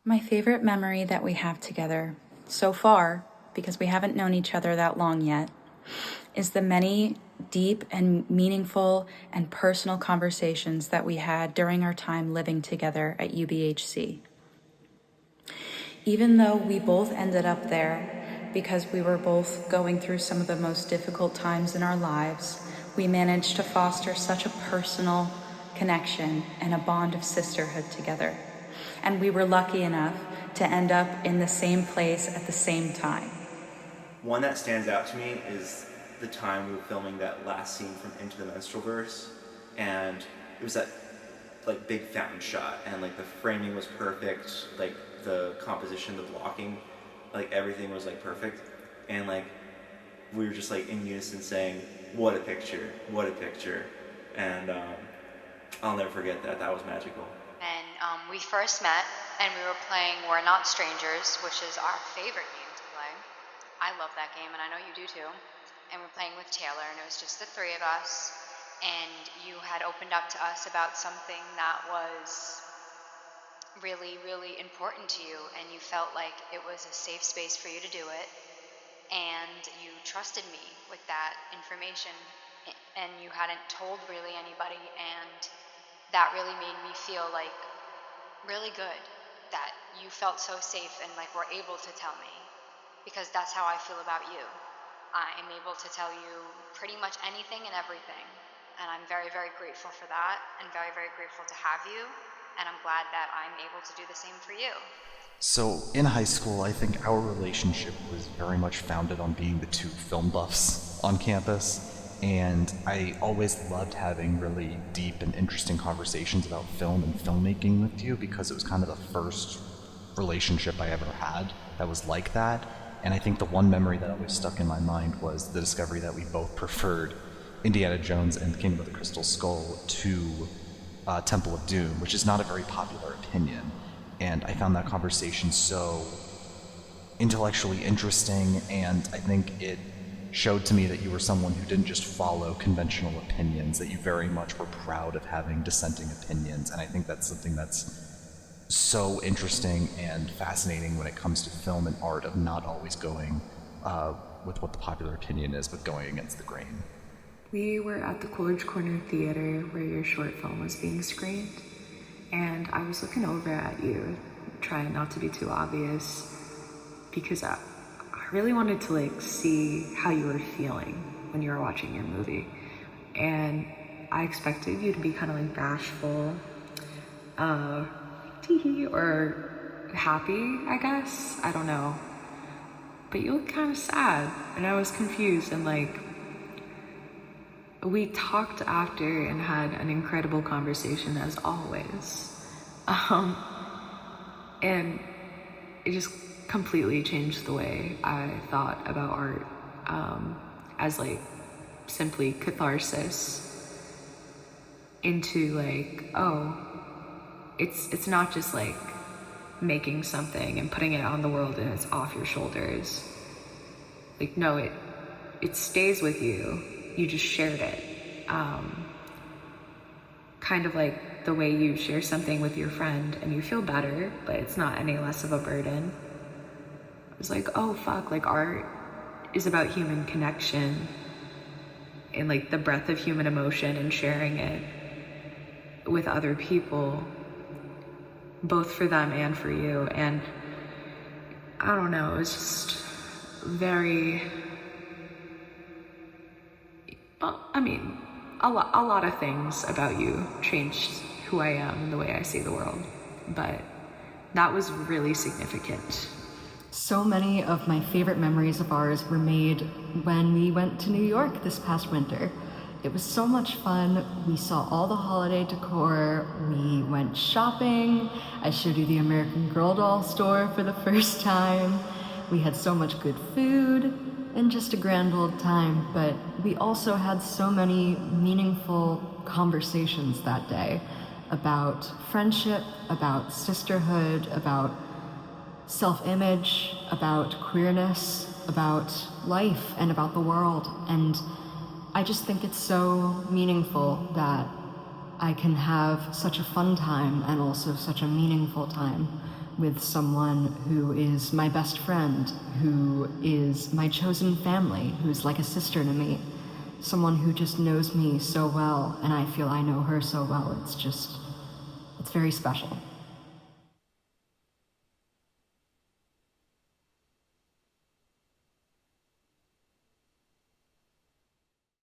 My favorite memory that we have together so far, because we haven't known each other that long yet, is the many deep and meaningful and personal conversations that we had during our time living together at UBHC. Even though we both ended up there because we were both going through some of the most difficult times in our lives, we managed to foster such a personal connection and a bond of sisterhood together. And we were lucky enough to end up in the same place at the same time. One that stands out to me is the time we were filming that last scene from Into the Menstrualverse, and it was that like big fountain shot, and like the framing was perfect, like the composition, the blocking, like everything was like perfect, and like we were just like in unison saying, what a picture, and I'll never forget that. That was magical. And we first met, and we were playing We're Not Strangers, which is our favorite game to play. I love that game, and I know you do too. And we're playing with Taylor, and it was just the three of us. And you had opened up to us about something that was really, really important to you, and you felt like it was a safe space for you to do it. And you trusted me with that information, and you hadn't told really anybody, and that really made me feel like really good that you felt so safe and like were able to tell me, because that's how I feel about you. I'm able to tell you pretty much anything and everything, and I'm very, very grateful for that, and very, very grateful to have you, and I'm glad that I'm able to do the same for you. So in high school, I think our relationship was very much founded on being the two film buffs on campus. And I always loved having really deep and interesting conversations about film and filmmaking with you, because it was kind of the first relationship I ever had that was like that. And I think the one memory that always stuck in my mind was the discovery that we both preferred Indiana Jones and the Kingdom of the Crystal Skull to Temple of Doom, which is not a very popular opinion. And I found that conversation so intellectually interesting, and I think it showed to me that you were someone who didn't just follow conventional opinions, that you very much were proud of having dissenting opinions. And I think that's something that's so interesting and fascinating when it comes to film and art, of not always going with what the popular opinion is, but going against the grain. We were at the Coolidge Corner Theater where your short film was being screened, and I was looking over at you, trying not to be too obvious, because I really wanted to like see how you were feeling when you were watching your movie. And I expected you to be kind of like bashful, or happy, I guess. I don't know. But you looked kind of sad, and I was confused, and like, we talked after and had an incredible conversation as always. And it just completely changed the way I thought about art, as like simply catharsis, into like, oh, it's not just like making something and putting it on the world and it's off your shoulders. Like, no, it stays with you. You just shared it. Kind of like the way you share something with your friend and you feel better, but it's not any less of a burden. It was like, oh fuck, like art is about human connection and like the breadth of human emotion and sharing it with other people, both for them and for you. And I don't know, it was just very, I mean, a lot of things about you changed who I am and the way I see the world, but that was really significant. So many of my favorite memories of ours were made when we went to New York this past winter. It was so much fun. We saw all the holiday decor. We went shopping. I showed you the American Girl doll store for the first time. We had so much good food and just a grand old time. But we also had so many meaningful conversations that day about friendship, about sisterhood, about self-image, about queerness, about life, and about the world. And I just think it's so meaningful that I can have such a fun time and also such a meaningful time with someone who is my best friend, who is my chosen family, who's like a sister to me, someone who just knows me so well, and I feel I know her so well. It's very special.